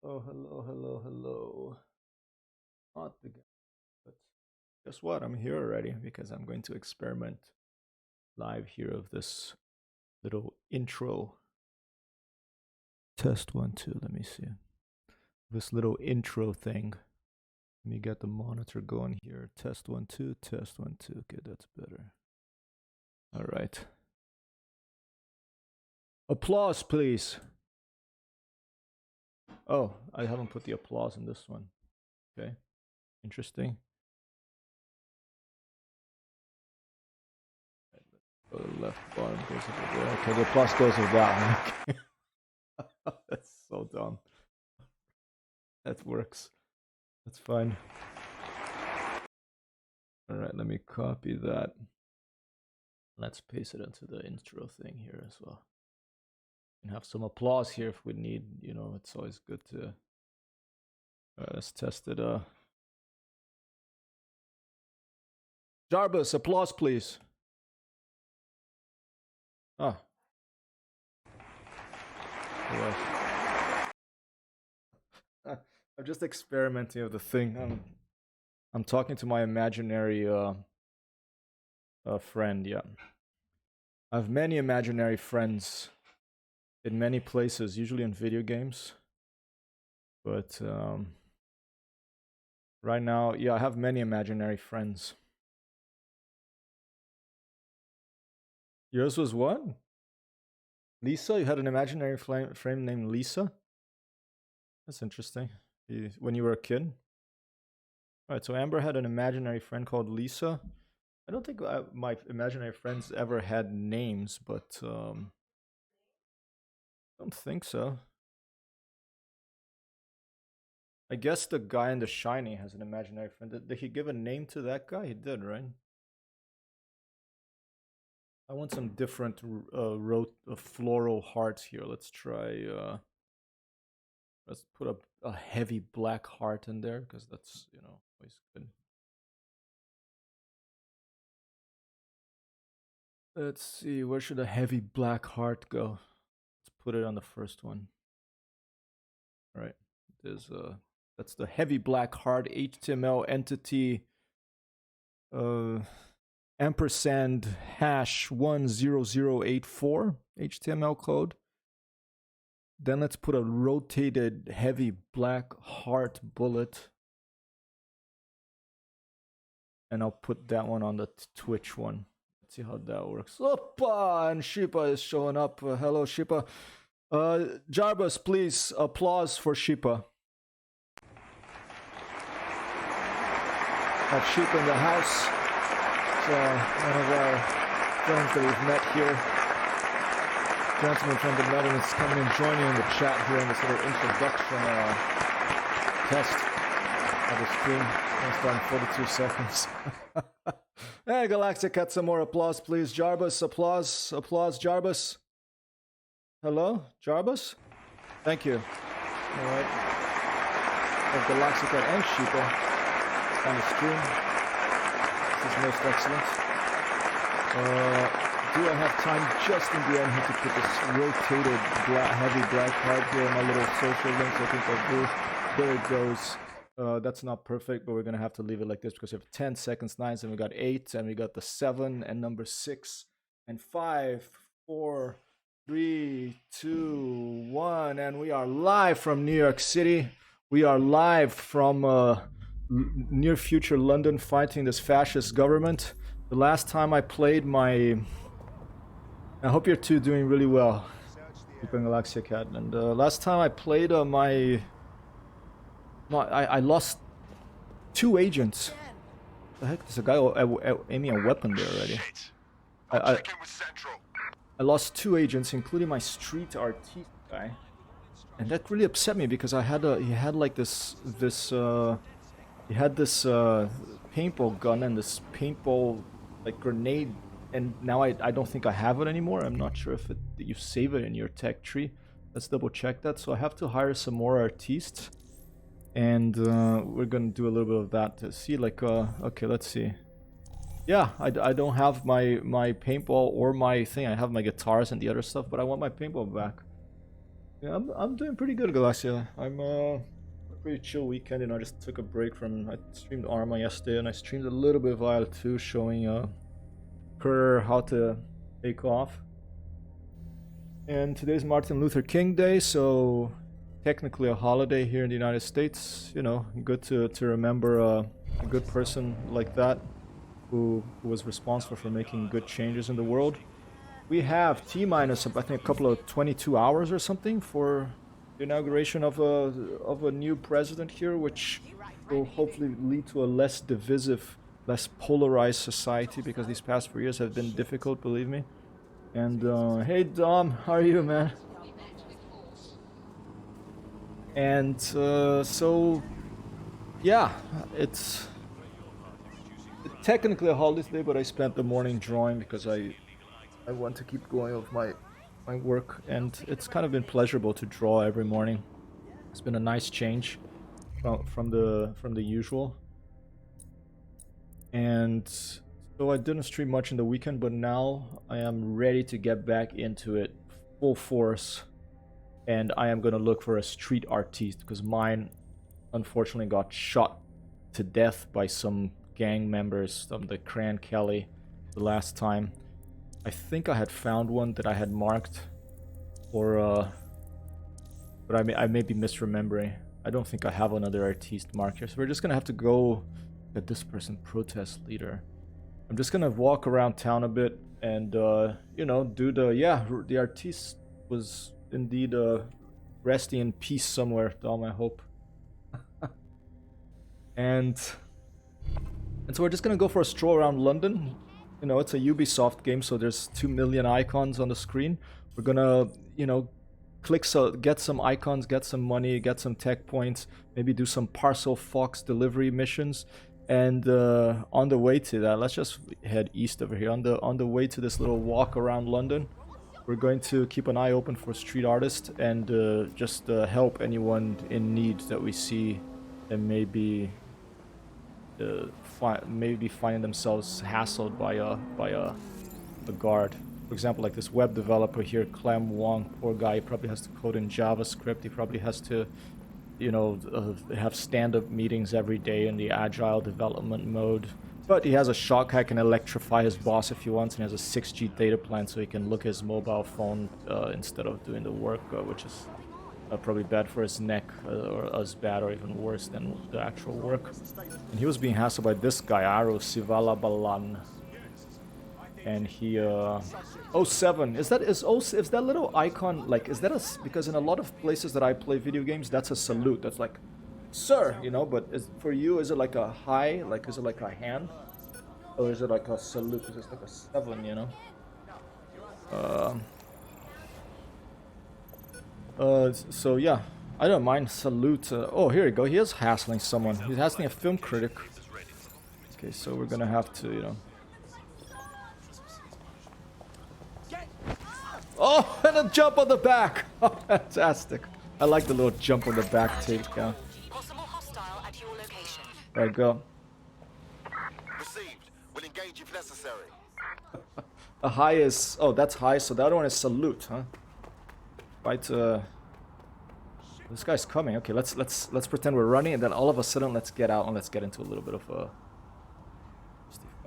Oh, hello, hello, hello. Not the guy, but guess what? I'm here already because I'm going to experiment live here of this little intro. Test 1, 2. Let me see. This little intro thing. Let me get the monitor going here. Test 1, 2. Test 1, 2. Okay, that's better. All right. Applause, please. Oh, I haven't put the applause in this one. Okay. Interesting. Go to the left bottom goes over there. Okay, the applause goes with that one. That's so dumb. That works. That's fine. All right, let me copy that. Let's paste it into the intro thing here as well. And have some applause here if we need. You know, it's always good to. Let's test it. Jarbus, applause, please. Ah. I'm just experimenting with the thing. I'm talking to my imaginary friend. Yeah, I have many imaginary friends in many places, usually in video games. But right now, yeah, I have many imaginary friends. Yours was what? Lisa? You had an imaginary friend named Lisa? That's interesting. When you were a kid? Alright, so Amber had an imaginary friend called Lisa. I don't think my imaginary friends ever had names, but I don't think so. I guess the guy in The Shining has an imaginary friend. Did he give a name to that guy? He did, right? I want some different floral hearts here. Let's try. Let's put a heavy black heart in there because that's, you know, always good. Let's see, where should a heavy black heart go? Let's put it on the first one. All right, there's that's the heavy black heart HTML entity ampersand hash 10084 HTML code. Then let's put a rotated heavy black heart bullet. And I'll put that one on the Twitch one. Let's see how that works. Opa! And Shipa is showing up. Hello, Shipa. Jarbus, please, applause for Shipa. Have Shipa in the house. It's one of our friends that we've met here. Gentleman from the Netherlands is coming and joining in the chat here in this little introduction test of the stream. It's done 42 seconds. Hey, Galactic, had some more applause, please. Jarbus, applause. Applause, Jarbus. Hello, Jarbus? Thank you. All right. Of Galactic and Sheepa on the stream. This is most excellent. Do I have time just in the end here to put this rotated heavy black heart here on my little social links? I think I do. There it goes. That's not perfect, but we're gonna have to leave it like this because we have 10 seconds, 9, and we got 8, and we got the 7 and number 6 and 5, 4, 3, 2, 1, and we are live from New York City. We are live from near future London fighting this fascist government. The last time I played my... I hope you're two doing really well, Galaxia Cat. And last time I played I lost 2 agents. The heck? There's a guy aiming a weapon there already. I lost 2 agents, including my street artiste guy, and that really upset me because he had like this paintball gun and this paintball like grenade, and now I don't think I have it anymore. I'm not sure if you save it in your tech tree. Let's double check that. So I have to hire some more artistes. And we're gonna do a little bit of that to see, like, okay, let's see. Yeah, I don't have my paintball or my thing. I have my guitars and the other stuff, but I want my paintball back. Yeah, I'm doing pretty good, Galaxia. I'm a pretty chill weekend. You know, I just took a break from. I streamed Arma yesterday, and I streamed a little bit of IL-2, showing her how to take off. And today's Martin Luther King Day, so technically a holiday here in the United States. You know, good to remember a good person like that who was responsible for making good changes in the world. We have T minus, I think, a couple of 22 hours or something for the inauguration of a new president here, which will hopefully lead to a less divisive, less polarized society, because these past 4 years have been difficult, believe me. And hey Dom, how are you, man? And so yeah, it's technically a holiday today, but I spent the morning drawing because I want to keep going with my work, and it's kind of been pleasurable to draw every morning. It's been a nice change from the usual. And so I didn't stream much in the weekend, but now I am ready to get back into it full force, and I am gonna look for a street artiste because mine unfortunately got shot to death by some gang members from the Cran Kelly the last time. I think I had found one that I had marked, or but I may be misremembering. I don't think I have another artiste marked here, so we're just gonna have to go at this person, protest leader. I'm just gonna walk around town a bit and you know, do the artiste was indeed resting in peace somewhere, Dom, I hope. and so we're just gonna go for a stroll around London. You know, it's a Ubisoft game, so there's 2 million icons on the screen. We're gonna, you know, get some icons, get some money, get some tech points, maybe do some parcel Fox delivery missions. And on the way to that, let's just head east over here. On the way to this little walk around London, we're going to keep an eye open for street artists and just help anyone in need that we see that maybe finding themselves hassled by a guard. For example, like this web developer here, Clem Wong, poor guy, he probably has to code in JavaScript. He probably has to, you know, have stand-up meetings every day in the agile development mode. But he has a shotgun, can electrify his boss if he wants, and has a 6G data plan so he can look at his mobile phone instead of doing the work, which is probably bad for his neck, or as bad or even worse than the actual work. And he was being hassled by this guy, Aro Sivalabalan. And he, 07, is that little icon, like, is that because in a lot of places that I play video games, that's a salute, that's like, sir, you know, but for you, is it like a hi, like, is it like a hand? Or is it like a salute, because it's like a 7, you know? So yeah, I don't mind salute. Oh, here we go, he is hassling someone, he's hassling a film critic. Okay, so we're gonna have to, you know. Oh, and a jump on the back! Oh, fantastic. I like the little jump on the back takedown. Possible hostile at your location. There we go. Received. Will engage if necessary. A high is... Oh, that's high, so the other one is salute, huh? Right, this guy's coming. Okay, let's pretend we're running, and then all of a sudden, let's get out and let's get into a little bit of a...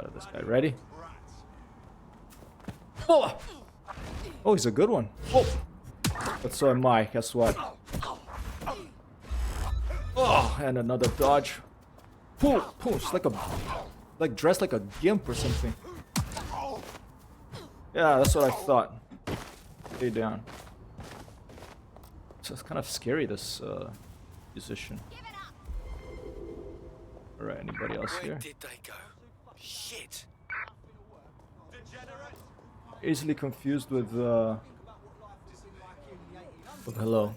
out of this guy. Ready? Oh! Oh, he's a good one. Oh! But so am I, guess what? Oh, and another dodge. Pooh! Pooh! It's like dressed like a gimp or something. Yeah, that's what I thought. Stay down. So it's kind of scary, this musician. Alright, anybody else here? Where did they go? Shit! Easily confused with hello.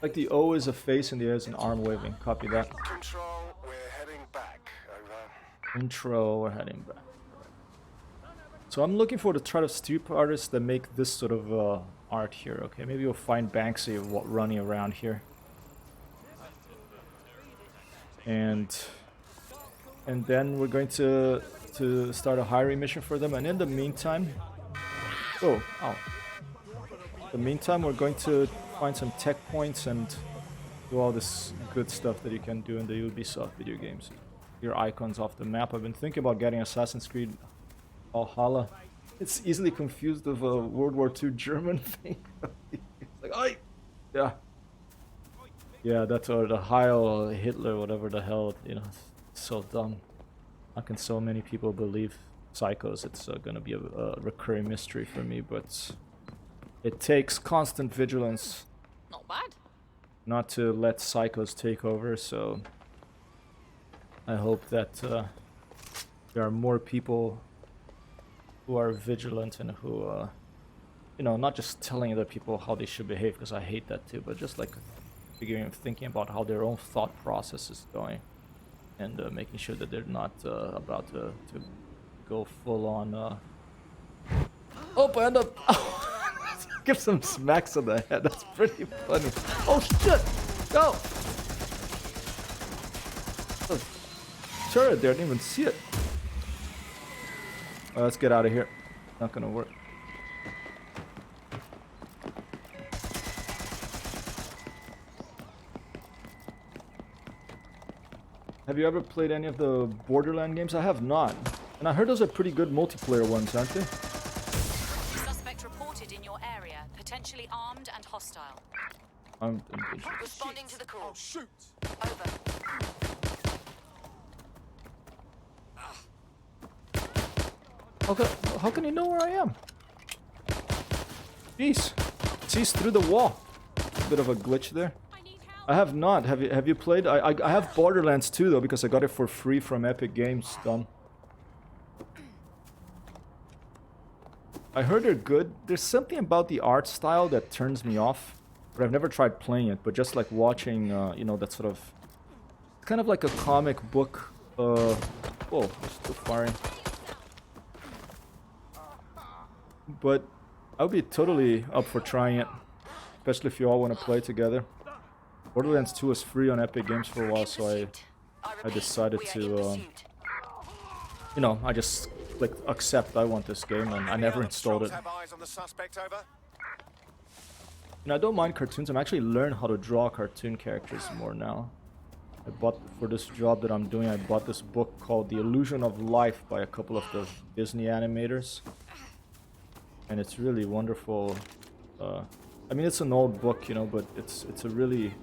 Like the O is a face and the A is an arm waving. Copy that. Control, we're heading back. Over. Intro, we're heading back. So I'm looking for the try of street artists that make this sort of art here. Okay, maybe we'll find Banksy running around here. And then we're going to start a hiring mission for them, and in the meantime... Oh, ow. In the meantime, we're going to find some tech points and do all this good stuff that you can do in the Ubisoft video games. Your icons off the map. I've been thinking about getting Assassin's Creed Valhalla. It's easily confused with a World War II German thing. It's like, oh, yeah. Yeah, that's or the Heil Hitler, whatever the hell, you know, it's so dumb. How can so many people believe psychos? It's gonna be a recurring mystery for me, but it takes constant vigilance Not bad. not to let psychos take over, so I hope that there are more people who are vigilant and who, you know, not just telling other people how they should behave, because I hate that too, but just like thinking about how their own thought process is going, and making sure that they're not about to go full on. Oh, I end up give some smacks on the head. That's pretty funny. Oh shit! Go! Oh, turret there, I didn't even see it. Let's get out of here. Not gonna work. Have you ever played any of the Borderlands games? I have not. And I heard those are pretty good multiplayer ones, aren't they? Suspect reported in your area, potentially armed and hostile. Responding to the call. Shoot! Over. Okay, how can you know where I am? Jeez. Sees through the wall. A bit of a glitch there. I have not. Have you played? I have Borderlands 2 though, because I got it for free from Epic Games. Dumb. I heard they're good. There's something about the art style that turns me off, but I've never tried playing it. But just like watching, you know, that sort of, kind of like a comic book. Whoa, still firing. But I'll be totally up for trying it, especially if you all want to play together. Borderlands 2 was free on Epic Games for a while, so I decided to, you know, I just clicked accept, I want this game, and I never installed it. And I don't mind cartoons. I'm actually learning how to draw cartoon characters more now. I bought, for this job that I'm doing, I bought this book called The Illusion of Life by a couple of the Disney animators. And it's really wonderful. I mean, it's an old book, you know, but it's a really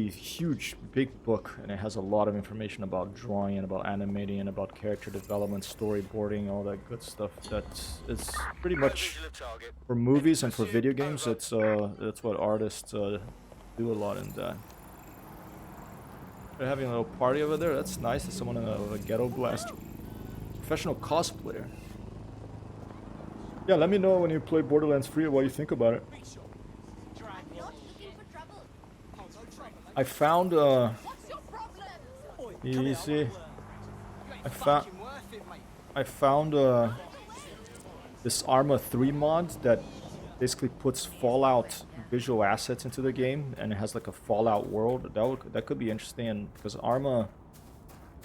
huge, big book, and it has a lot of information about drawing and about animating and about character development, storyboarding, all that good stuff. It's pretty much for movies and for video games. That's what artists do a lot in that. They're having a little party over there. That's nice. There's someone in a ghetto blast. Professional cosplayer. Yeah, let me know when you play Borderlands 3 what you think about it. I found you see, I found this Arma 3 mod that basically puts Fallout visual assets into the game, and it has like a Fallout world. That could be interesting, because Arma,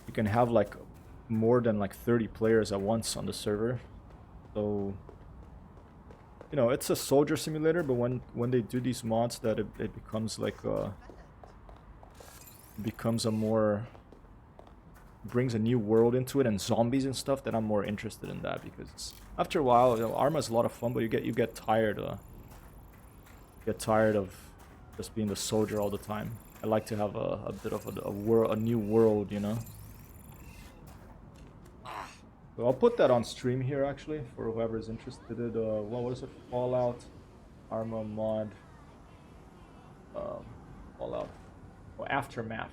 you can have like more than like 30 players at once on the server. So, you know, it's a soldier simulator, but when they do these mods, that it becomes like becomes a more, brings a new world into it, and zombies and stuff, then I'm more interested in that, because after a while, you know, Arma's a lot of fun, but you get tired of just being the soldier all the time. I like to have a bit of a new world, you know. So I'll put that on stream here actually for whoever's interested in what is it? Fallout Arma mod. Fallout. Or Aftermath.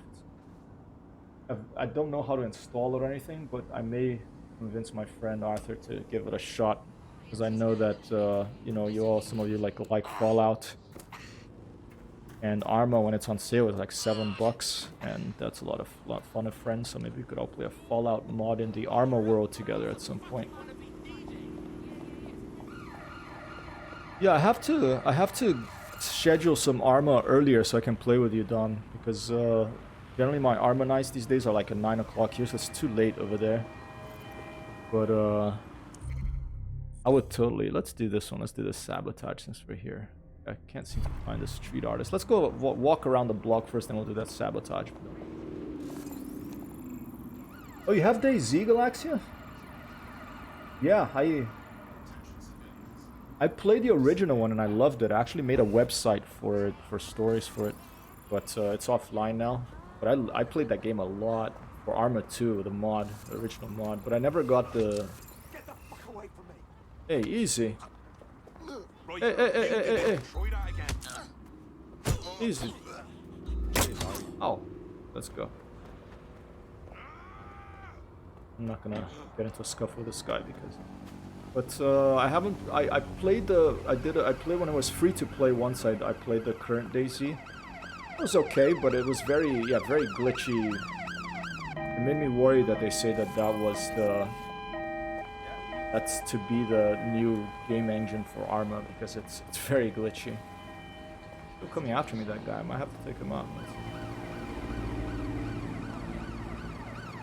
I don't know how to install it or anything, but I may convince my friend Arthur to give it a shot, because I know that you know, some of you like Fallout, and Arma when it's on sale is like $7, and that's a lot of fun with friends. So maybe we could all play a Fallout mod in the Arma world together at some point. Yeah, I have to schedule some Arma earlier so I can play with you, Don, because generally my Arma nights these days are like at 9 o'clock here, so it's too late over there. But I would totally. Let's do this one. Let's do the sabotage since we're here. I can't seem to find the street artist. Let's go walk around the block first, then we'll do that sabotage. Oh, you have DayZ, Galaxia? Yeah, I played the original one and I loved it. I actually made a website for it, for stories for it, but it's offline now. But I played that game a lot for Arma 2, the mod, the original mod. But I never got the. Get the fuck away from me. Hey, easy. Right, Hey. try that again. Easy. Oh, let's go. I'm not gonna get into a scuffle with this guy because. But I haven't. I played the. I played when it was free to play once. I played the current DayZ. It was okay, but it was very glitchy. It made me worry that they say that was the. That's to be the new game engine for Arma because it's very glitchy. Still coming after me, that guy. I might have to take him out.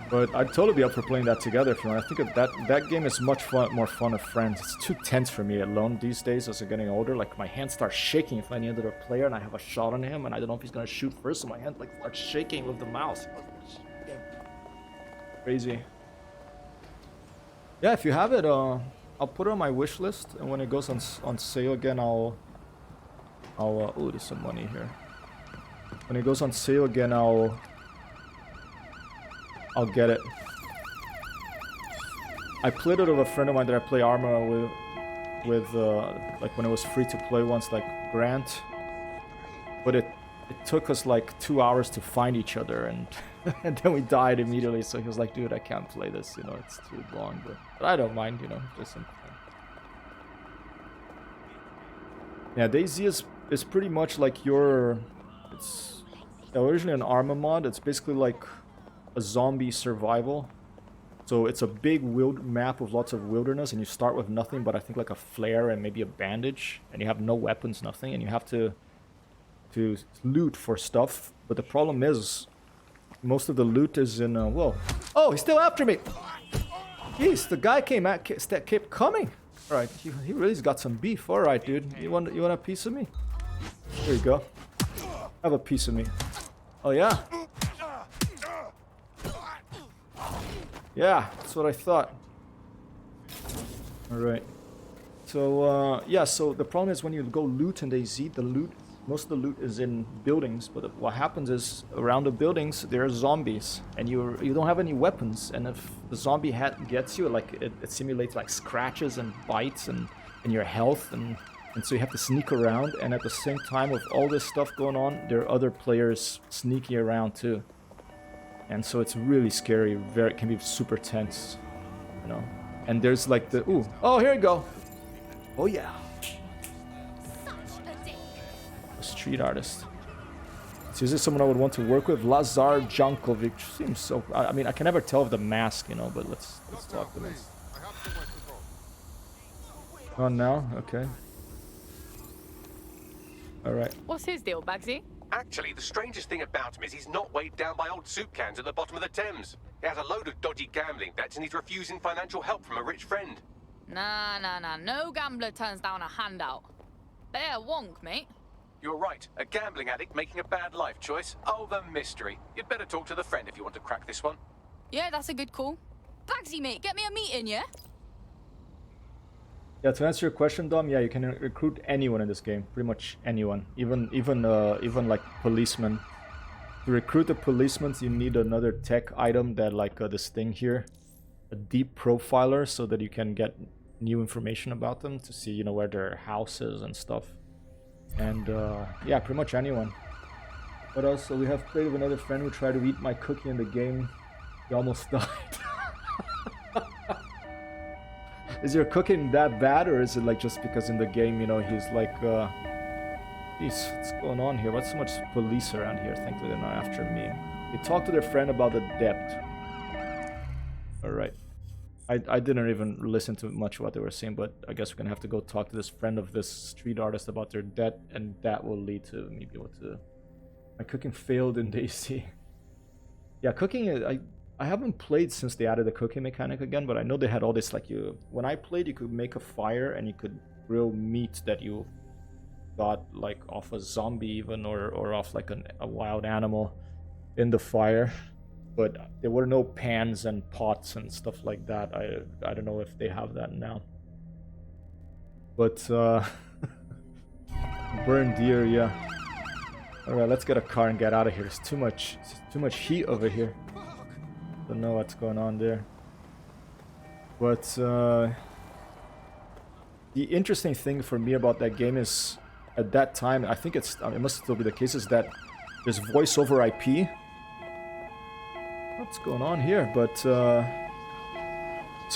But I'd totally be up for playing that together if you want. I think that game is much more fun with friends. It's too tense for me alone these days as I'm getting older. Like my hand starts shaking if I need another player and I have a shot on him and I don't know if he's gonna shoot first, so my hand like starts shaking with the mouse. Crazy. Yeah, if you have it, I'll put it on my wish list, and when it goes on sale again, I'll oh, there's some money here. When it goes on sale again, I'll get it. I played it with a friend of mine that I play Arma with like when it was free to play once, like Grant. But it took us like 2 hours to find each other, and and then we died immediately. So he was like, "Dude, I can't play this. You know, it's too long." But I don't mind. You know, just some fun. Yeah, DayZ is pretty much like it's originally an Arma mod. It's basically like a zombie survival. So it's a big map with lots of wilderness, and you start with nothing but I think like a flare and maybe a bandage, and you have no weapons, nothing, and you have to loot for stuff. But the problem is most of the loot is in whoa. Oh, he's still after me. Jeez, the guy kept coming. All right, he really's got some beef. All right, dude, you want a piece of me? Here you go. Have a piece of me. Oh yeah. Yeah, that's what I thought. Alright. So, yeah, so the problem is when you go loot in DayZ, most of the loot is in buildings, but what happens is around the buildings there are zombies, and you don't have any weapons, and if the zombie gets you, like it simulates like scratches and bites and your health, and so you have to sneak around, and at the same time with all this stuff going on, there are other players sneaking around too. And so it's really scary, it can be super tense, you know. And there's like oh, here you go. Oh yeah. A street artist. So is this someone I would want to work with? Lazar Jankovic seems so. I mean, I can never tell with the mask, you know. But let's talk to this. Oh, now, okay. All right. What's his deal, Bagsy? Actually, the strangest thing about him is he's not weighed down by old soup cans at the bottom of the Thames. He has a load of dodgy gambling debts and he's refusing financial help from a rich friend. Nah. No gambler turns down a handout. They're wonk, mate. You're right. A gambling addict making a bad life choice. Oh, the mystery. You'd better talk to the friend if you want to crack this one. Yeah, that's a good call. Bagsy, mate, get me a meeting, yeah? Yeah, to answer your question, Dom, yeah, you can recruit anyone in this game, pretty much anyone, even like policemen. To recruit the policemen, you need another tech item that like this thing here, a deep profiler, so that you can get new information about them to see, you know, where their house is and stuff. And yeah, pretty much anyone. What else? So we have played with another friend who tried to eat my cookie in the game. He almost died. Is your cooking that bad, or is it like just because in the game, you know, he's like, geez, what's going on here? What's so much police around here? Thankfully they're not after me. They talked to their friend about the debt. Alright. I didn't even listen to much of what they were saying, but I guess we're gonna have to go talk to this friend of this street artist about their debt, and that will lead to me being able to... My cooking failed in DayZ. Yeah, cooking, I haven't played since they added the cooking mechanic again, but I know they had all this, like, when I played, you could make a fire and you could grill meat that you got like off a zombie even, or off like a wild animal in the fire. But there were no pans and pots and stuff like that. I don't know if they have that now. But burned deer, yeah. Alright, let's get a car and get out of here. It's too much heat over here. Don't know what's going on there. But the interesting thing for me about that game is, at that time, I think it must still be the case, is that there's voice over IP. What's going on here? But so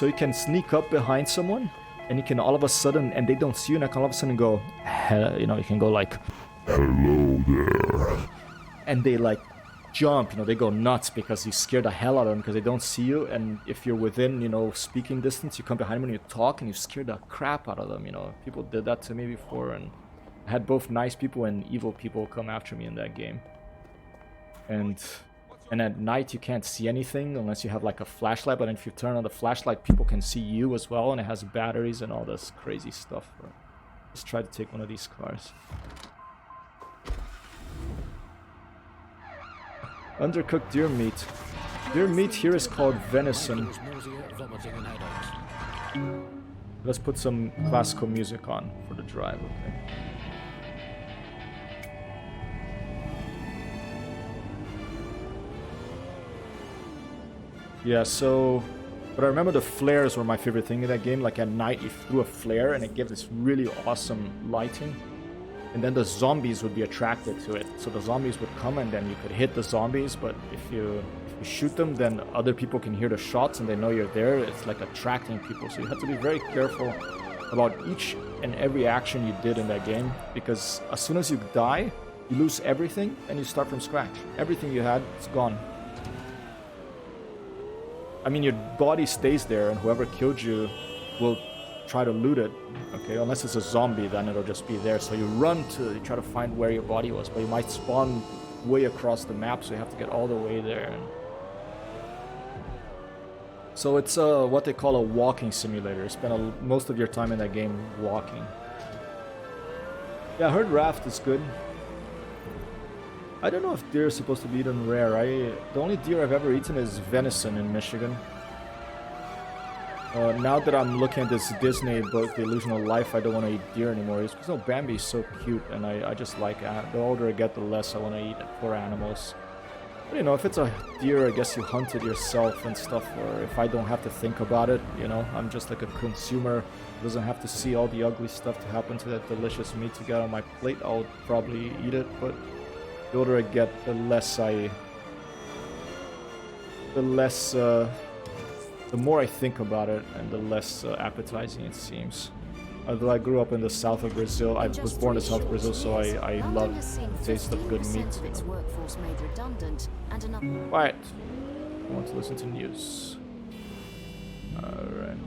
you can sneak up behind someone, and you can all of a sudden, and they don't see you, and I can all of a sudden go, you know, you can go like, hello there, and they like jump, you know, they go nuts because you scare the hell out of them because they don't see you. And if you're within, you know, speaking distance, you come behind them and you talk, and you scare the crap out of them. You know, people did that to me before, and I had both nice people and evil people come after me in that game. And at night you can't see anything unless you have like a flashlight, but if you turn on the flashlight, people can see you as well, and it has batteries and all this crazy stuff. Let's try to take one of these cars. Undercooked deer meat. Deer meat here is called venison. Let's put some classical music on for the drive, okay? Yeah, so... But I remember the flares were my favorite thing in that game. Like at night you threw a flare and it gave this really awesome lighting. And then the zombies would be attracted to it. So the zombies would come and then you could hit the zombies, but if you shoot them, then other people can hear the shots and they know you're there. It's like attracting people. So you have to be very careful about each and every action you did in that game, because as soon as you die, you lose everything and you start from scratch. Everything you had is gone. I mean, your body stays there and whoever killed you will try to loot it, okay? Unless it's a zombie, then it'll just be there. So you try to find where your body was, but you might spawn way across the map, so you have to get all the way there. So it's what they call a walking simulator. You spend most of your time in that game walking. Yeah, I heard raft is good. I don't know if deer is supposed to be eaten rare. The only deer I've ever eaten is venison in Michigan. Now that I'm looking at this Disney book, The Illusion of Life, I don't want to eat deer anymore. It's because Bambi's so cute, and I just like, the older I get, the less I want to eat poor animals. But, you know, if it's a deer, I guess you hunt it yourself and stuff, or if I don't have to think about it, you know, I'm just like a consumer who doesn't have to see all the ugly stuff to happen to that delicious meat to get on my plate. I'll probably eat it, but the older I get, the more I think about it, and the less appetizing it seems. Although I grew up in the south of Brazil, I was born in the south of Brazil, so I love the taste of good meat. You know. Quiet. I want to listen to news. Alright.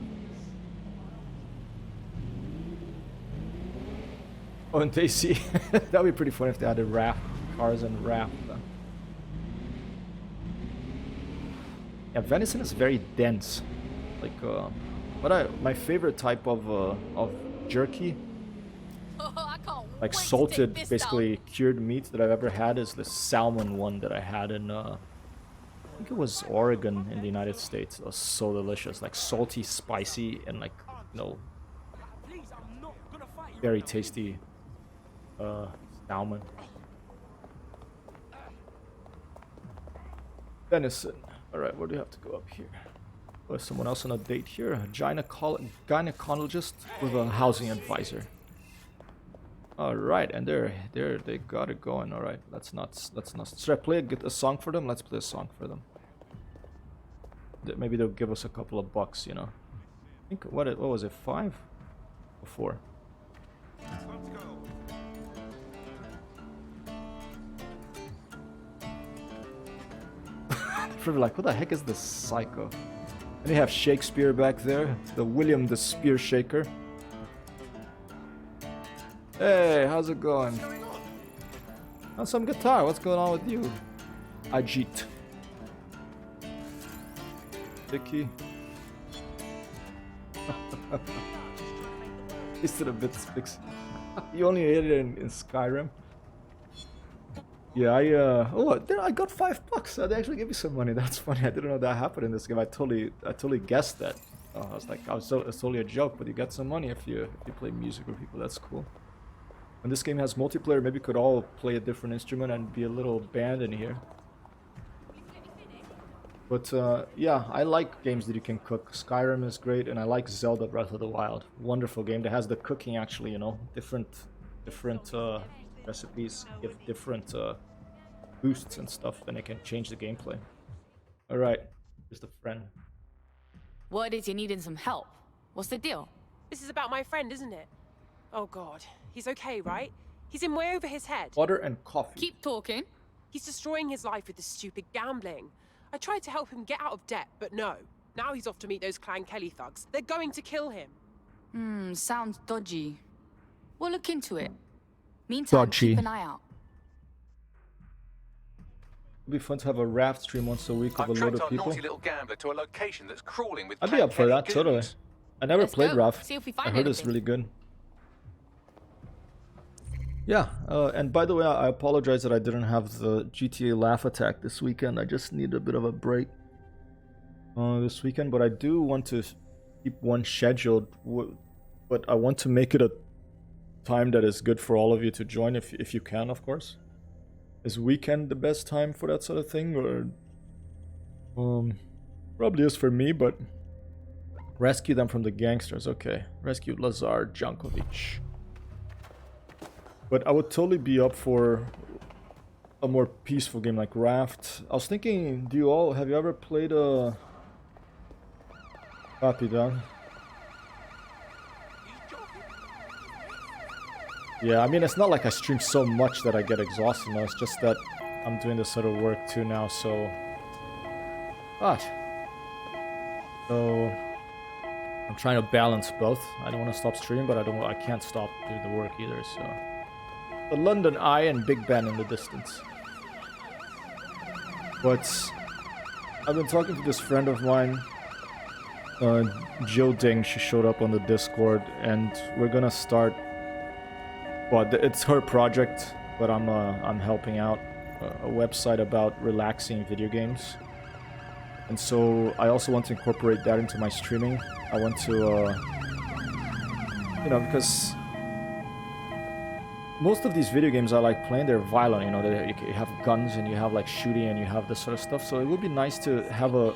Oh, and they see. That'd be pretty funny if they had a raft, cars and raft. Yeah, venison is very dense. Like, my favorite type of jerky, like salted, basically cured meat that I've ever had, is the salmon one that I had in, I think it was Oregon in the United States. It was so delicious, like salty, spicy, and like, you know, very tasty salmon. Venison. Alright, where do you have to go up here? There's someone else on a date here. A gynecologist with a housing advisor. Alright, and they got it going. Alright, let's not. Should I play a song for them? Let's play a song for them. Maybe they'll give us a couple of bucks, you know. I think, what was it, 5 or 4? Like, what the heck is this psycho? And you have Shakespeare back there, the William the Spear Shaker. Hey, how's it going? On some guitar, what's going on with you? Ajit. sticky. Tasted a bit sticky. You only ate it in Skyrim. Yeah, I got $5. They actually gave me some money. That's funny. I didn't know that happened in this game. I totally guessed that. I was like, it's totally a joke, but you get some money if you play music with people. That's cool. When this game has multiplayer, maybe we could all play a different instrument and be a little band in here. But yeah, I like games that you can cook. Skyrim is great, and I like Zelda Breath of the Wild. Wonderful game that has the cooking actually, you know, different recipes give different boosts and stuff, and it can change the gameplay. All right, here's the friend. Word is you're needing some help. What's the deal? This is about my friend, isn't it? Oh God, he's okay, right? He's in way over his head. Water and coffee. Keep talking. He's destroying his life with this stupid gambling. I tried to help him get out of debt, but no. Now he's off to meet those Clan Kelly thugs. They're going to kill him. Sounds dodgy. We'll look into it. Meantime, keep an eye out. It'd be fun to have a raft stream once a week with a load of people. Naughty little gambler to a location that's crawling with I'd be up for that, totally. I never played raft. See if we I find heard it's really good. Yeah, and by the way, I apologize that I didn't have the GTA Laugh Attack this weekend. I just need a bit of a break this weekend, but I do want to keep one scheduled. But I want to make it a time that is good for all of you to join, if you can, of course. Is weekend the best time for that sort of thing, or probably is for me? But rescue them from the gangsters. Okay, rescue Lazar Jankovic. But I would totally be up for a more peaceful game like Raft. I was thinking, have you ever played a Copy down? Yeah, I mean, it's not like I stream so much that I get exhausted. No, it's just that I'm doing this sort of work too now, so... Gosh. So... I'm trying to balance both. I don't want to stop streaming, but I can't stop doing the work either, so... The London Eye and Big Ben in the distance. But... I've been talking to this friend of mine, Jill Ding. She showed up on the Discord, and we're gonna start... Well, it's her project, but I'm helping out a website about relaxing video games. And so I also want to incorporate that into my streaming. I want to, you know, because most of these video games I like playing, they're violent, you know, you have guns and you have like shooting and you have this sort of stuff. So it would be nice to have a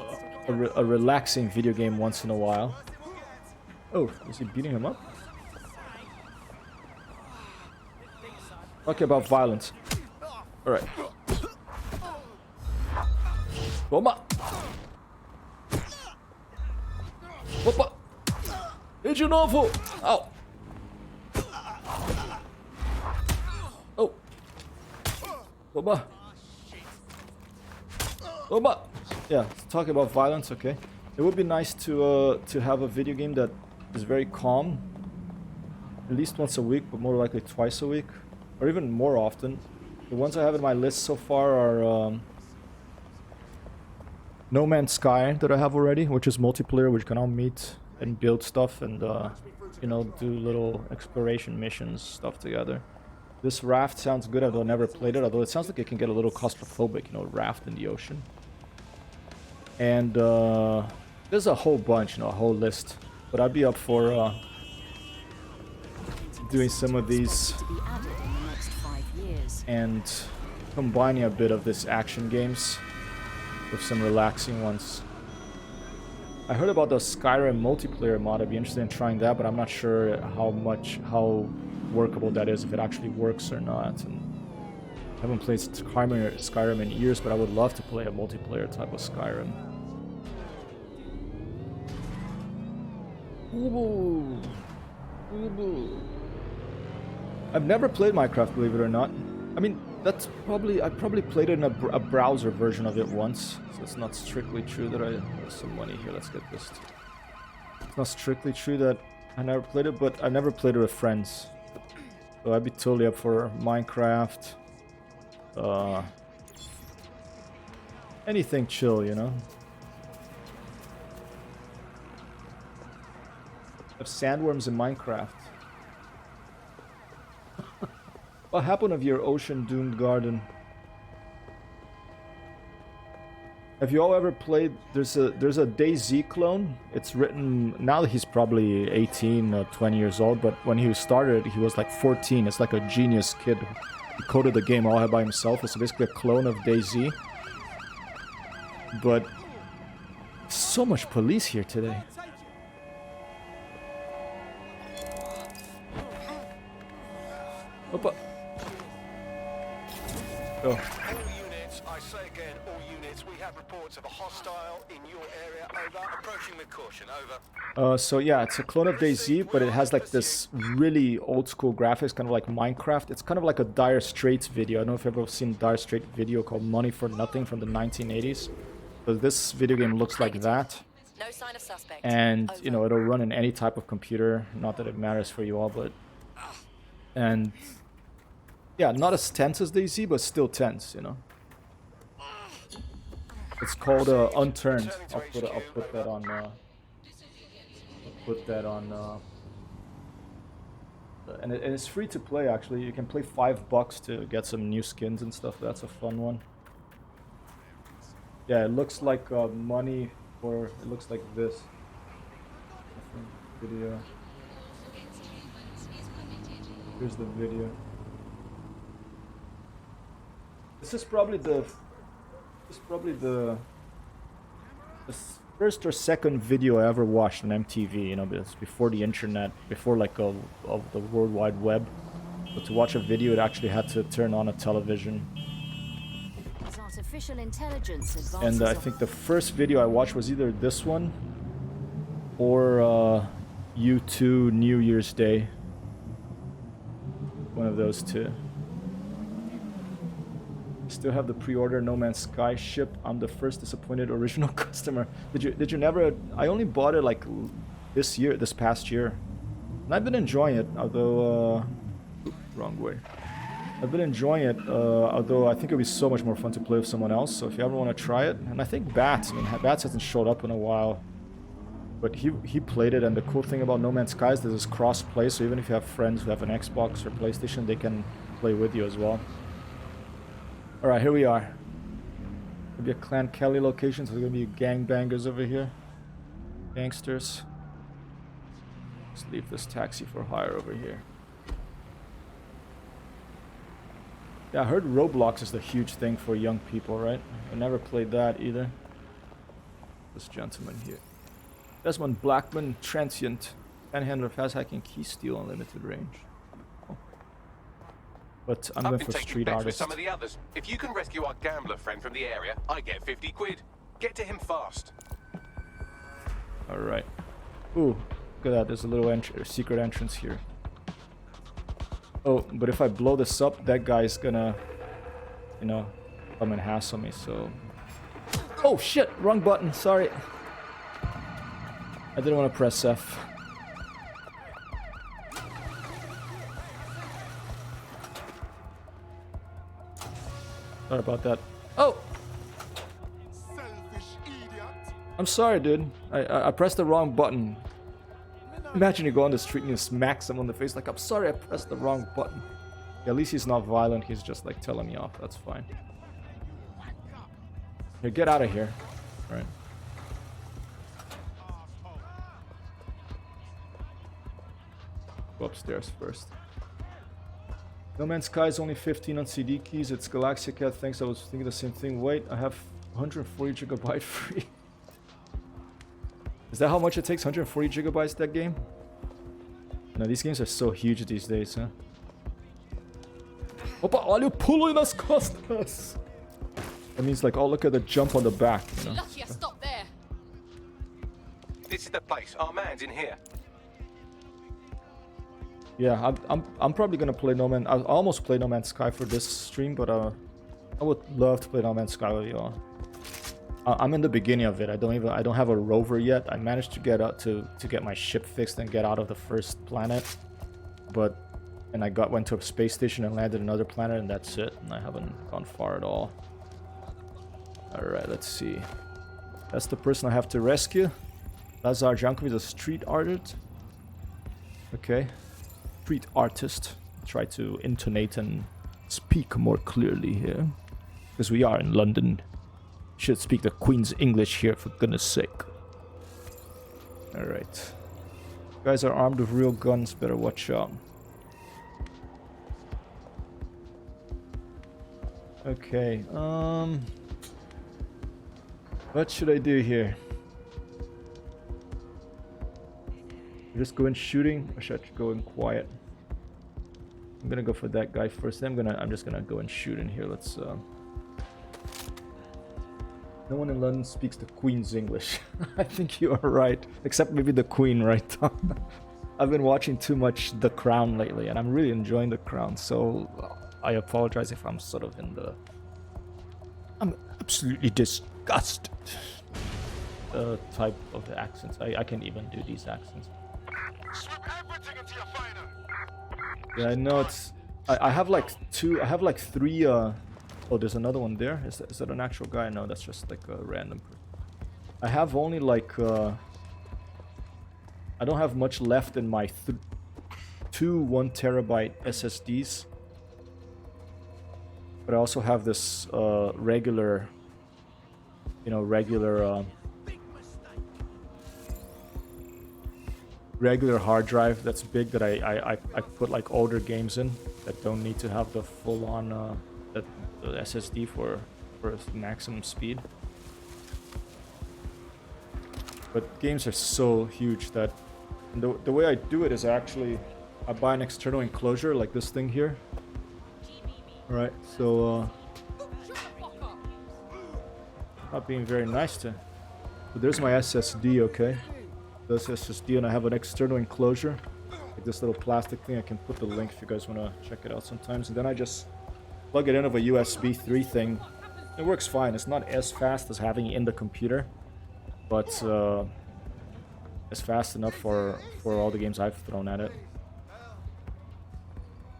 relaxing video game once in a while. Oh, is he beating him up? Talking about violence. Alright. Toma! Opa! E de novo! Au! Oh! Toma! Toma! Yeah, talking about violence, okay. It would be nice to have a video game that is very calm. At least once a week, but more likely twice a week. Or even more often. The ones I have in my list so far are No Man's Sky that I have already, which is multiplayer, which you can all meet and build stuff and you know, do little exploration missions, stuff together. This Raft sounds good, although I never played it, although it sounds like it can get a little claustrophobic, you know, raft in the ocean. And there's a whole bunch, you know, a whole list. But I'd be up for doing some of these and combining a bit of this action games with some relaxing ones. I heard about the Skyrim multiplayer mod. I'd be interested in trying that, but I'm not sure how workable that is, if it actually works or not. And I haven't played Skyrim in years, but I would love to play a multiplayer type of Skyrim. Ooh. Ooh. I've never played Minecraft, believe it or not. I mean, I probably played it in a browser version of it once, so it's not strictly true that there's some money here, let's get this. It's not strictly true that I never played it, but I never played it with friends. So I'd be totally up for Minecraft. Anything chill, you know? Have sandworms in Minecraft. What happened of your ocean doomed garden? Have you all ever played? There's a DayZ clone. It's written now that he's probably 18 or 20 years old, but when he started, he was like 14. It's like a genius kid. He coded the game all by himself. It's basically a clone of DayZ. But so much police here today. Opa. Oh. All units, I say again, all units, we have reports of a hostile in your area. Over. Approaching with caution. Over. So yeah, it's a clone of DayZ, but it has like this really old school graphics, kind of like Minecraft. It's kind of like a Dire Straits video. I don't know if you've ever seen Dire Straits video called Money for Nothing from the 1980s. So this video game looks like that. No sign of suspect. And, Over. you know, it'll run in any type of computer. Not that it matters for you all, but... And... Yeah, not as tense as DayZ, but still tense, you know. It's called Unturned. I'll put that on. And it's free to play actually. You can play $5 to get some new skins and stuff. That's a fun one. Yeah, it looks like money for. It looks like this. Video. Here's the video. This is probably the first or second video I ever watched on MTV, you know, but it's before the internet, before like of the World Wide Web. But to watch a video, it actually had to turn on a television. As artificial intelligence advances And I think the first video I watched was either this one or U2 New Year's Day. One of those two. Still have the pre-order No Man's Sky ship. I'm the first disappointed original customer. Did you never? I only bought it like this past year, and I've been enjoying it. Although wrong way. I've been enjoying it. Although I think it'd be so much more fun to play with someone else. So if you ever want to try it, and I think Bats. I mean, Bats hasn't showed up in a while, but he played it. And the cool thing about No Man's Sky is there's cross-play. So even if you have friends who have an Xbox or PlayStation, they can play with you as well. Alright, here we are. There'll be a Clan Kelly location, so there's gonna be gangbangers over here. Gangsters. Let's leave this taxi for hire over here. Yeah, I heard Roblox is the huge thing for young people, right? I never played that either. This gentleman here. Desmond Blackman, transient. Panhandler, fast hacking, key steal, unlimited range. But I'm going for street artists. Some of the others. If you can rescue our gambler friend from the area, I get 50 quid. Get to him fast. All right. Ooh, look at that. There's a little secret entrance here. Oh, but if I blow this up, that guy's gonna, you know, come and hassle me. So. Oh shit! Wrong button. Sorry. I didn't want to press F. Sorry about that. Oh! I'm sorry, dude. I pressed the wrong button. Imagine you go on the street and you smack someone in the face like, I'm sorry, I pressed the wrong button. Yeah, at least he's not violent. He's just like telling me off. That's fine. Here, get out of here. All right. Go upstairs first. No Man's Sky is only 15 on CD keys. It's Galaxia Cat. Thanks. I was thinking the same thing. Wait, I have 140 GB free. Is that how much it takes? 140 GB that game? No, these games are so huge these days, huh? Opa, olha o pulo nas costas! That means like, oh, look at the jump on the back. You know? Lucky I stopped there. This is the place. Our man's in here. Yeah, I'm probably gonna play No Man. I almost played No Man's Sky for this stream, but I would love to play No Man's Sky with you all. I'm in the beginning of it. I don't have a rover yet. I managed to get out to get my ship fixed and get out of the first planet, and I went to a space station and landed another planet, and that's it. And I haven't gone far at all. All right, let's see. That's the person I have to rescue. Lazar Jankovic is a street artist. Okay. Street artist. Try to intonate and speak more clearly here. Because we are in London. Should speak the Queen's English here, for goodness sake. Alright. Guys are armed with real guns, better watch out. Okay, what should I do here? Just go in shooting, or should I go in quiet? I'm gonna go for that guy first. Then I'm just gonna go and shoot in here. Let's no one in London speaks the Queen's English. I think you are right. Except maybe the Queen, right? I've been watching too much The Crown lately, and I'm really enjoying The Crown, so I apologize if I'm sort of in the... I'm absolutely disgusted. Type of accents. I can't even do these accents. Yeah, I know it's... I have like three... Oh, there's another one there. Is that an actual guy? No, that's just like a random person. I have only like... I don't have much left in my two 1 terabyte SSDs. But I also have this regular... You know, regular hard drive that's big that I put like older games in that don't need to have the full-on the SSD for maximum speed. But games are so huge that the way I do it is actually I buy an external enclosure like this thing here. Alright, so not being very nice to... So there's my SSD, okay? This SSD, and I have an external enclosure. Like this little plastic thing. I can put the link if you guys want to check it out sometimes. And then I just plug it in of a USB 3 thing. It works fine. It's not as fast as having it in the computer, but it's fast enough for all the games I've thrown at it.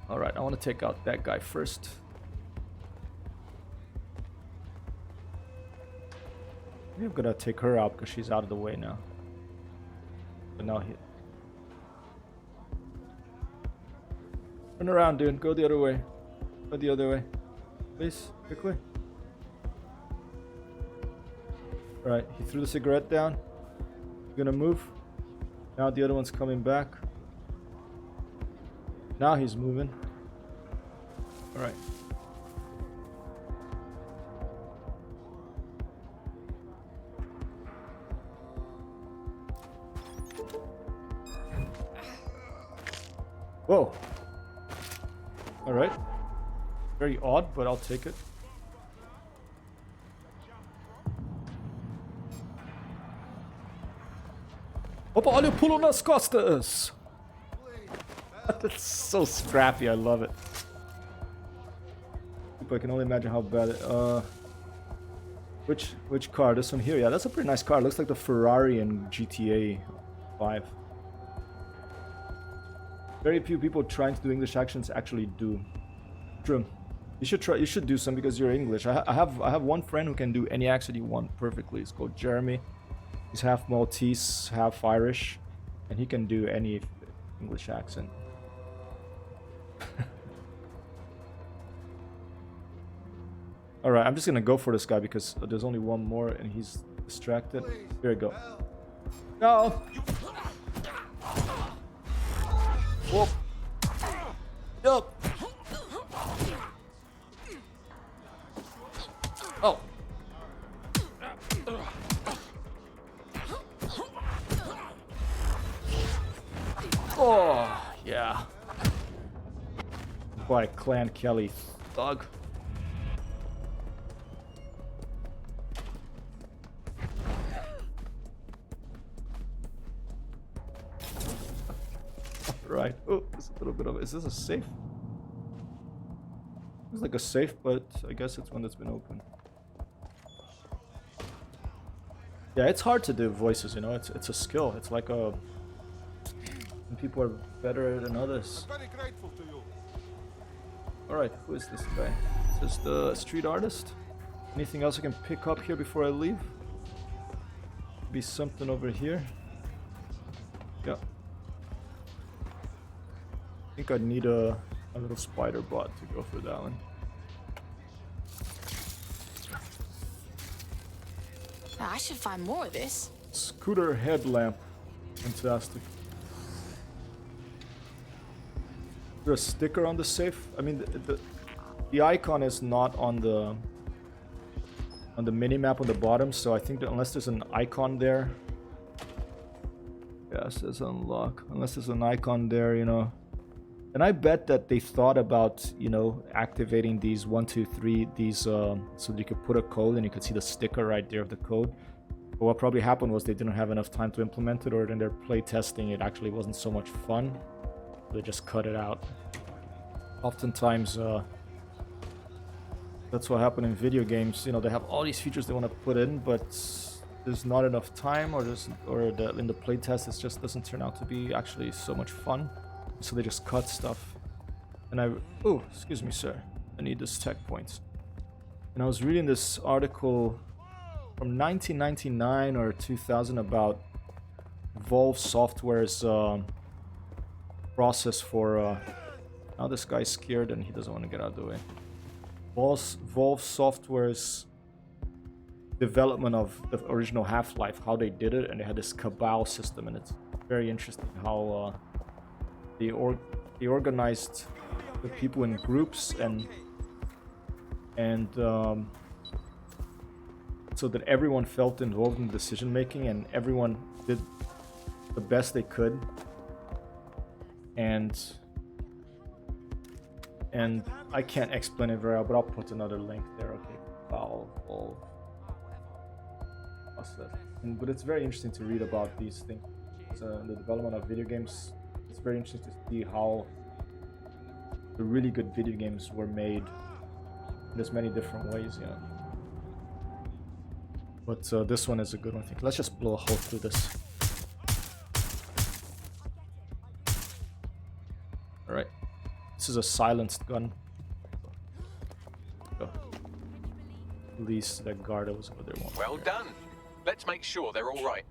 Alright, I want to take out that guy first. Maybe I'm gonna take her out because she's out of the way now. But now he... Turn around, dude. Go the other way. Go the other way. Please, quickly. Alright, he threw the cigarette down. You're gonna move. Now the other one's coming back. Now he's moving. Alright. Whoa. Alright. Very odd, but I'll take it. Opa, olha o pulo nas costas! That's so scrappy, I love it. I can only imagine how bad it... Which car? This one here? Yeah, that's a pretty nice car. It looks like the Ferrari in GTA 5. Very few people trying to do English accents actually do. True. You should try. You should do some because you're English. I have one friend who can do any accent you want perfectly. It's called Jeremy. He's half Maltese, half Irish, and he can do any English accent. All right, I'm just gonna go for this guy because there's only one more and he's distracted. Here we go. No. Whoop. Yup. Oh. Oh, yeah. Boy, Clan Kelly thug. Right. Oh, there's a little bit of... Is this a safe? It's like a safe, but I guess it's one that's been opened. Yeah, it's hard to do voices, you know. It's a skill. It's like a... Some people are better than others. Very grateful to you. Alright, who is this guy? Is this the street artist? Anything else I can pick up here before I leave? Be something over here. Yeah. think I need a little spider bot to go for that one. I should find more of this. Scooter headlamp. Fantastic. Is there a sticker on the safe? I mean, the icon is not on the mini-map on the bottom, so I think that unless there's an icon there... Yeah, it says unlock. Unless there's an icon there, you know. And I bet that they thought about, you know, activating these 1, 2, 3, these, so that you could put a code and you could see the sticker right there of the code. But what probably happened was they didn't have enough time to implement it, or in their play testing it actually wasn't so much fun. They just cut it out. Oftentimes, that's what happened in video games. You know, they have all these features they want to put in, but there's not enough time, or in the playtest it just doesn't turn out to be actually so much fun. So they just cut stuff. And oh, excuse me, sir. I need this tech points. And I was reading this article from 1999 or 2000 about Valve Software's process for... now this guy's scared and he doesn't want to get out of the way. Valve Software's development of the original Half-Life, how they did it, and they had this cabal system, and it's very interesting how they organized the people in groups and so that everyone felt involved in decision making and everyone did the best they could, and I can't explain it very well, but I'll put another link there. Okay, Valve process. But it's very interesting to read about these things. The development of video games. It's very interesting to see how the really good video games were made. There's many different ways, you know. But this one is a good one, I think. Let's just blow a hole through this. Alright. This is a silenced gun. Go. At least that guard that was over there. Well done. Let's make sure they're all right.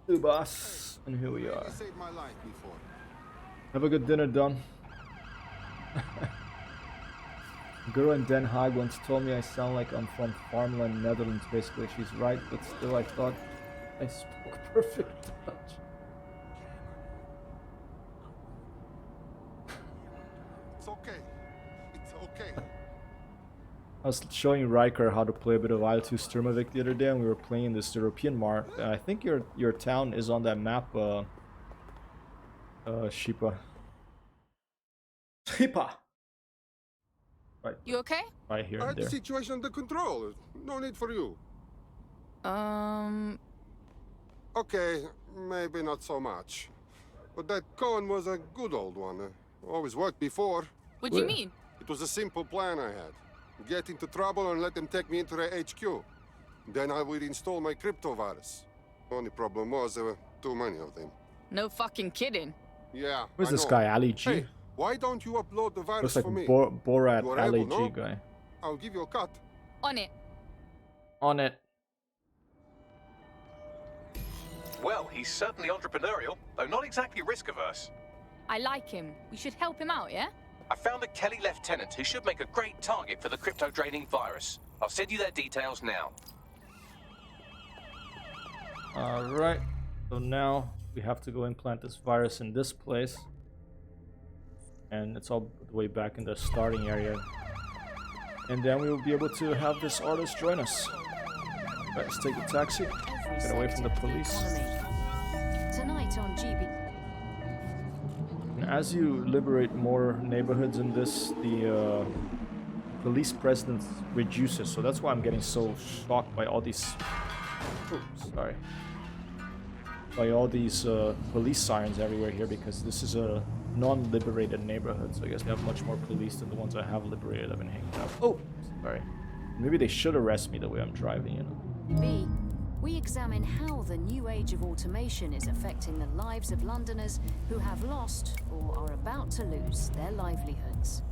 Hey, boss. And here we are. You saved my life before. Have a good dinner, Don. A girl in Den Haag once told me I sound like I'm from farmland, Netherlands, basically. She's right, but still I thought I spoke perfect Dutch. It's okay. It's okay. I was showing Riker how to play a bit of Isle 2 Sturmovik the other day, and we were playing this European map. I think your town is on that map, Shipa. Shipa! Right. You okay? Right here I and had there. the situation under control. No need for you. Okay, maybe not so much. But that Cohen was a good old one. Always worked before. What do you mean? It was a simple plan I had. Get into trouble and let them take me into their HQ. Then I would install my crypto virus. Only problem was there were too many of them. No fucking kidding. Yeah, Who's I this know. guy, Ali G? Hey, why don't you upload the virus Looks like for me? Borat You are Ali able, G no? guy. I'll give you a cut. On it. On it. Well, he's certainly entrepreneurial, though not exactly risk-averse. I like him. We should help him out, yeah? I found a Kelly lieutenant who should make a great target for the crypto-draining virus. I'll send you their details now. Alright. So now we have to go implant this virus in this place. And it's all the way back in the starting area. And then we will be able to have this artist join us. Right, let's take the taxi. Get away from the police. Tonight on GB. And as you liberate more neighborhoods in this, the police presence reduces. So that's why I'm getting so shocked by all these... Oops, sorry. By all these police sirens everywhere here, because this is a non-liberated neighborhood. So I guess they have much more police than the ones I have liberated. I've been hanging out. Oh, sorry. Maybe they should arrest me the way I'm driving, you know. B. We examine how the new age of automation is affecting the lives of Londoners who have lost or are about to lose their livelihoods.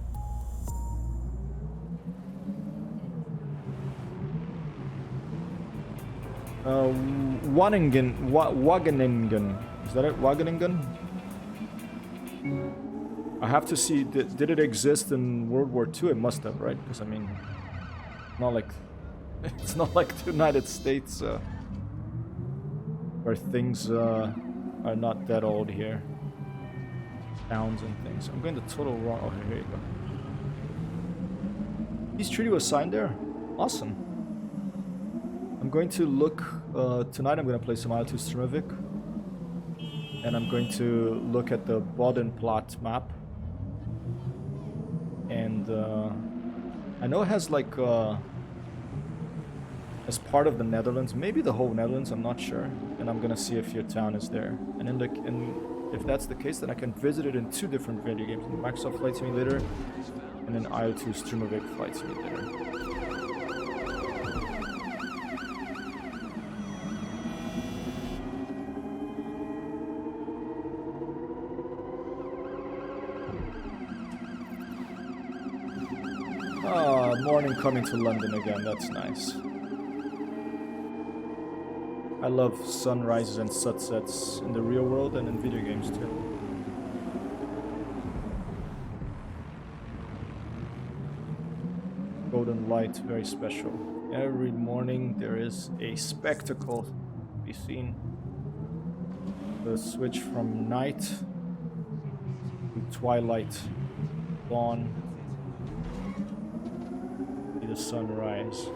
Wageningen. Is that it? Wageningen? I have to see, did it exist in World War II? It must have, right? Because I mean, not like it's not like the United States where things are not that old here. Towns and things. I'm going to total wrong. Oh, here you go. Peace treaty was signed there. Awesome. I'm going to look tonight. I'm going to play some IL-2 Stromovic, and I'm going to look at the Bodenplaat map. And I know it has like as part of the Netherlands, maybe the whole Netherlands. I'm not sure. And I'm gonna see if your town is there. And if that's the case, then I can visit it in 2 different video games: in Microsoft Flight Simulator and an IL-2 Stromovic Flight Simulator. Ah, morning coming to London again, that's nice. I love sunrises and sunsets in the real world and in video games too. Golden light, very special. Every morning there is a spectacle to be seen. The switch from night to twilight, dawn, to the sunrise.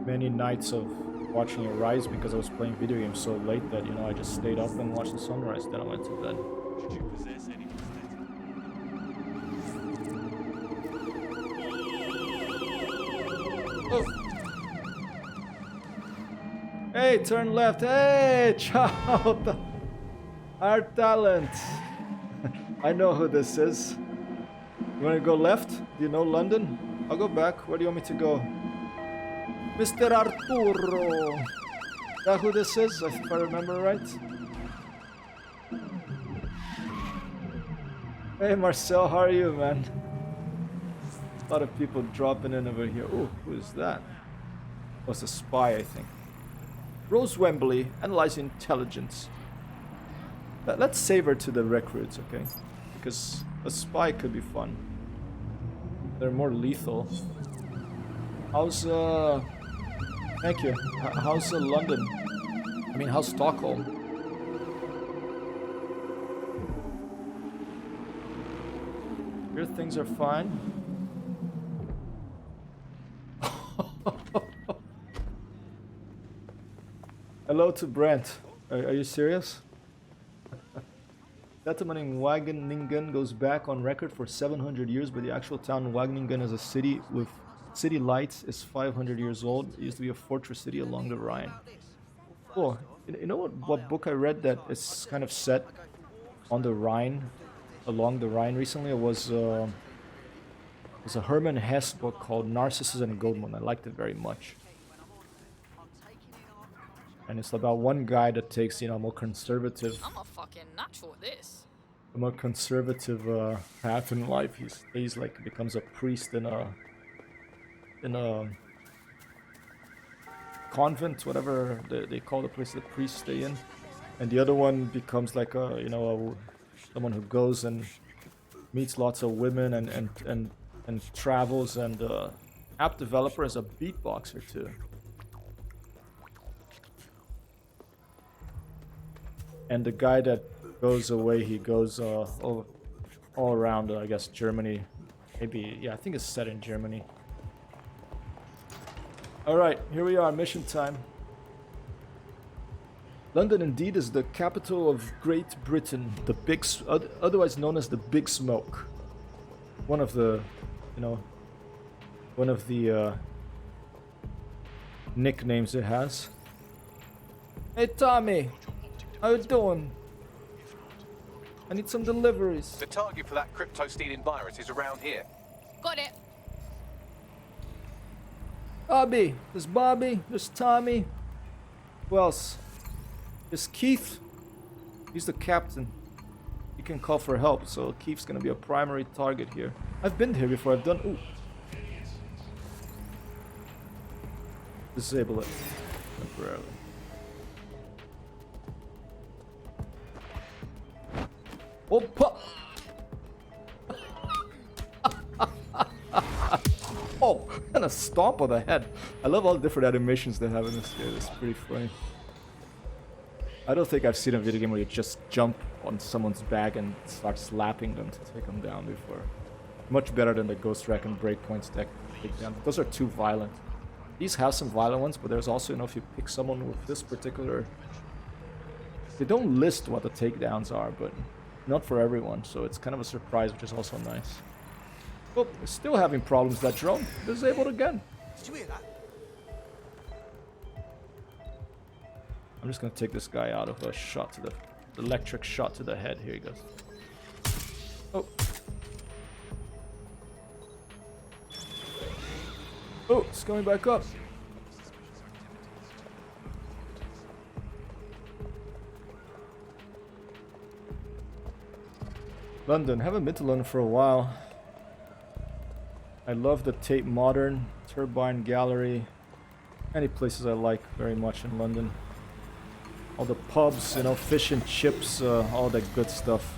Many nights of watching it rise because I was playing video games so late that, you know, I just stayed up and watched the sunrise, then I went to bed. Oh. Hey, turn left. Hey, ciao. Our talent. I know who this is. You want to go left? Do you know London? I'll go back. Where do you want me to go? Mr. Arturo. Is that who this is, if I remember right? Hey Marcel, how are you, man? A lot of people dropping in over here. Oh, who is that? Oh, it's a spy, I think. Rose Wembley, analyze intelligence. Let's save her to the recruits, okay? Because a spy could be fun. They're more lethal. How's thank you. How's London? I mean, how's Stockholm? Here things are fine. Hello to Brent. Are you serious? Settlement in Wageningen goes back on record for 700 years, but the actual town Wageningen as a city with city lights is 500 years old. It used to be a fortress city along the Rhine. Oh, you know what book I read that is kind of set on the Rhine, along the Rhine recently? It was a Hermann Hesse book called Narcissus and Goldmund. I liked it very much. And it's about one guy that takes, you know, more conservative. I'm a fucking natural at this. A more conservative path in life. He stays like becomes a priest in a convent, whatever they call the place that priests stay in, and the other one becomes like a, you know, someone who goes and meets lots of women and travels, and app developer is a beatboxer too. And the guy that goes away, he goes all around, I guess, Germany. Maybe, yeah, I think it's set in Germany. Alright, here we are, mission time. London indeed is the capital of Great Britain, the big, otherwise known as the Big Smoke. One of the, you know, nicknames it has. Hey Tommy, how you doing? I need some deliveries. The target for that crypto-stealing virus is around here. Got it. Bobby, there's Tommy. Who else? There's Keith. He's the captain. He can call for help, so Keith's gonna be a primary target here. I've been here before, I've done... Ooh. Disable it temporarily. Opa! Oh, and a stomp on the head. I love all the different animations they have in this game. It's pretty funny. I don't think I've seen a video game where you just jump on someone's back and start slapping them to take them down before. Much better than the Ghost Recon breakpoints that take down. Those are too violent. These have some violent ones, but there's also, you know, if you pick someone with this particular... They don't list what the takedowns are, but not for everyone, so it's kind of a surprise, which is also nice. Oh, we're still having problems. That drone disabled again. Did you hear that? I'm just gonna take this guy out of a shot to the electric shot to the head. Here he goes. Oh. Oh, it's coming back up. London. Haven't been to London for a while. I love the Tate Modern, Turbine Gallery. Many places I like very much in London. All the pubs, you know, fish and chips, all that good stuff.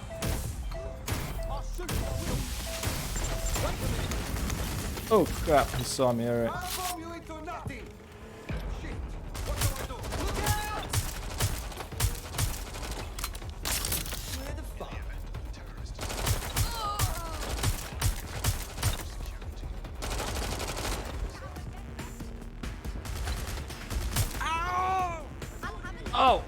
Oh crap, he saw me, alright. Oh!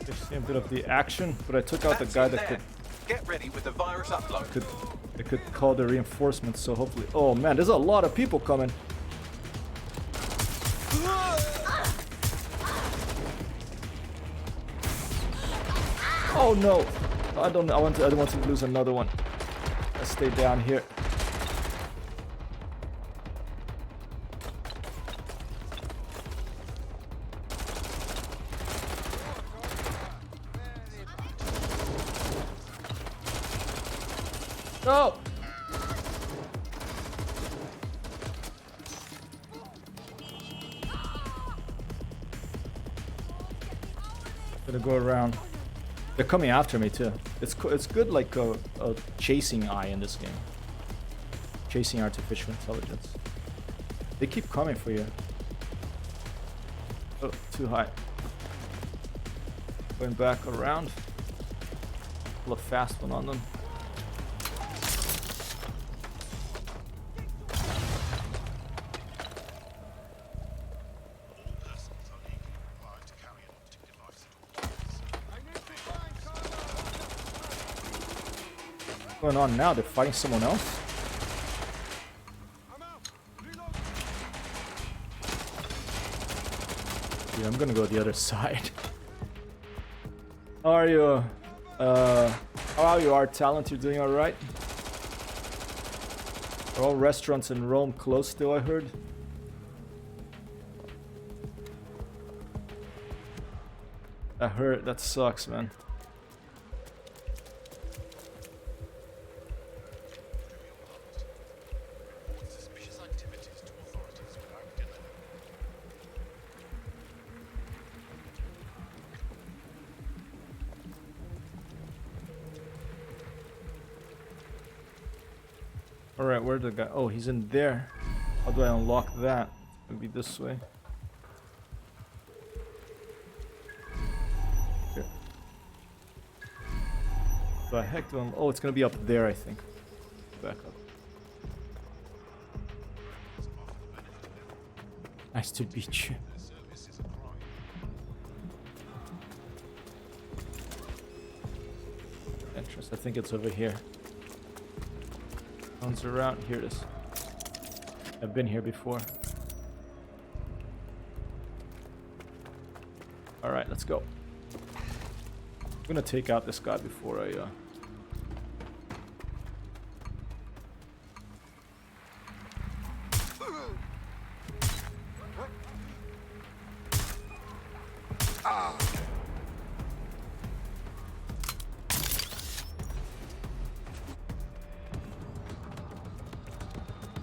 Just see a bit of the action, but I took out the guy that could... Get ready with the virus upload. It could call the reinforcements, so hopefully... Oh man, there's a lot of people coming. Oh no! I don't want to lose another one. Let's stay down here. No! Gonna go around. They're coming after me too. It's good like a chasing eye in this game. Chasing artificial intelligence. They keep coming for you. Oh, too high. Going back around. Pull a fast one on them. What's going on now? They're fighting someone else? Yeah, I'm gonna go the other side. How are you? How are you, Art Talent? You're doing alright? Are all restaurants in Rome closed still, I heard? I heard. That sucks, man. Alright, where'd the guy? Oh, he's in there. How do I unlock that? Maybe this way. Okay. The heck do I... Oh, it's gonna be up there, I think. Back up. Nice to meet you. Entrance, I think it's over here. Comes around. Here it is. I've been here before. Alright, let's go. I'm gonna take out this guy before I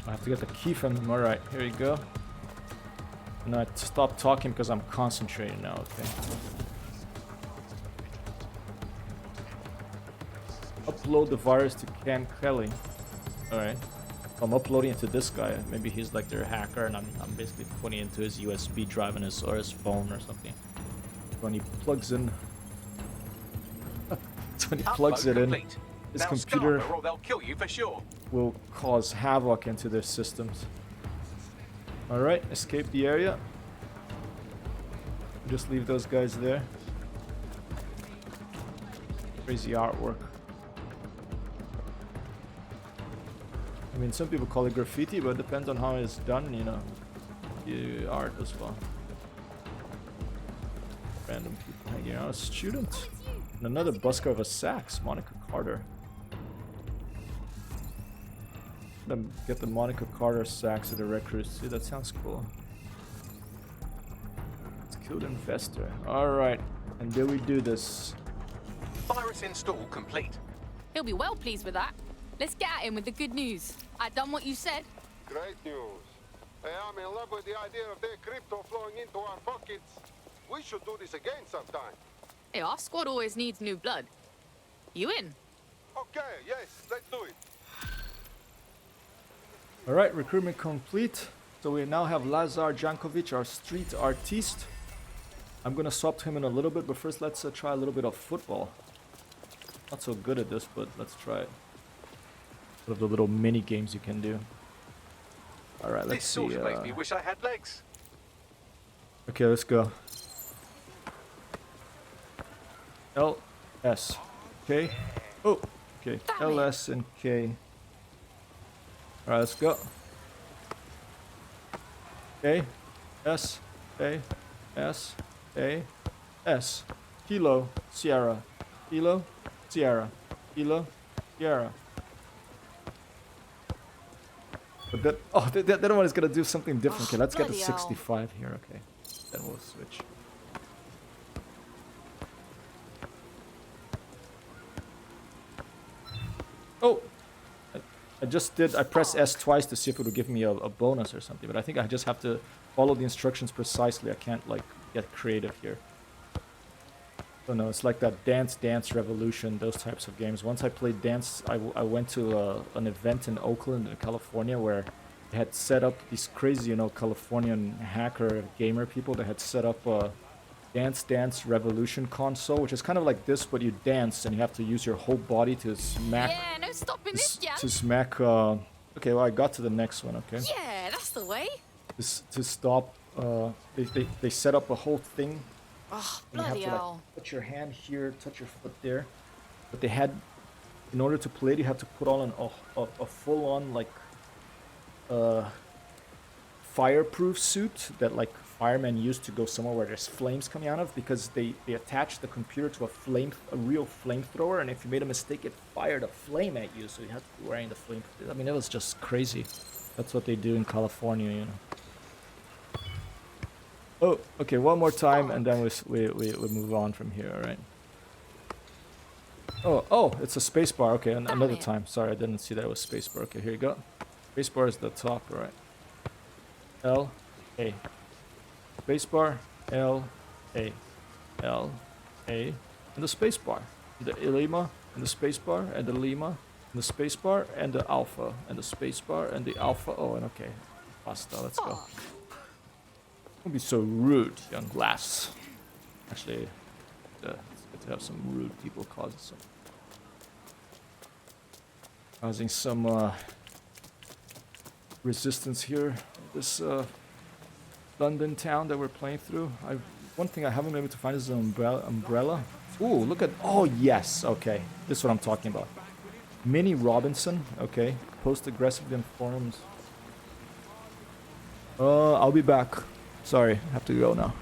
I have to get the key from him. Alright, here we go. And I stop talking because I'm concentrating now, okay? upload the virus to Cam Kelly. Alright. I'm uploading it to this guy. Maybe he's like their hacker, and I'm basically putting it into his USB drive or his phone or something. When he plugs in, when he plugs it in, his Now computer Scarper, or they'll kill you for sure. will cause havoc into their systems. All right, escape the area. Just leave those guys there. Crazy artwork. I mean, some people call it graffiti, but it depends on how it's done, you know. The art as well. Random people hanging out. A student. And another busker of a sax, Monica Carter. Get the Monica Carter sax at the recruit. See, that sounds cool. Let's kill the investor. Alright. And there we do this. Virus install complete. He'll be well pleased with that. Let's get at him with the good news. I done what you said. Great news. Hey, I'm in love with the idea of their crypto flowing into our pockets. We should do this again sometime. Hey, our squad always needs new blood. You in? Okay, yes, let's do it. Alright, recruitment complete. So we now have Lazar Jankovic, our street artiste. I'm gonna swap to him in a little bit, but first let's try a little bit of football. Not so good at this, but let's try it. One of the little mini games you can do. Alright, let's This see. sort of makes me wish I had legs. Okay, let's go. L, S, K. Oh, okay. L, S, and K. Alright, let's go. A, S, A, S, A, S. Kilo, Sierra. Kilo, Sierra. Kilo, Sierra. But that, oh, that one is gonna do something different. Okay, let's get to bloody hell. 65 here. Okay, then we'll switch. Oh, I pressed S twice to see if it would give me a bonus or something, but I think I just have to follow the instructions precisely. I can't like get creative here. Oh no, it's like that Dance Revolution, those types of games. Once I played Dance, I went to an event in Oakland, California, where they had set up these crazy, you know, Californian hacker gamer people that had set up a Dance Revolution console, which is kind of like this, but you dance and you have to use your whole body to smack. Yeah, no stopping this, yeah. To smack. Okay, well I got to the next one. Okay. Yeah, that's the way. To stop. They set up a whole thing. Oh, And you have bloody to like hell. put your hand here, touch your foot there. But they had, in order to play it, you have to put on a full-on like fireproof suit that like firemen use to go somewhere where there's flames coming out of, because they attach the computer to a real flamethrower, and if you made a mistake, it fired a flame at you. So you have to be wearing the flame. I mean, it was just crazy. That's what they do in California, you know. Oh, okay, one more time, and then we move on from here, alright? Oh, it's a spacebar. Okay, another it. time. Sorry, I didn't see that it was spacebar. Okay, here you go. Spacebar is the top, alright. L, A. Spacebar, L, A. L, A, and the spacebar. The lima, and the spacebar, and the lima, and the spacebar, and the alpha, and the spacebar, and the alpha. Oh, and okay. Basta, let's go. Don't be so rude, young lass. Actually, it's good to have some rude people causing some resistance here. This London town that we're playing through. One thing I haven't been able to find is an umbrella. Ooh, look at. Oh yes, okay. This is what I'm talking about. Minnie Robinson. Okay, post aggressively on forums. I'll be back. Sorry, I have to go now.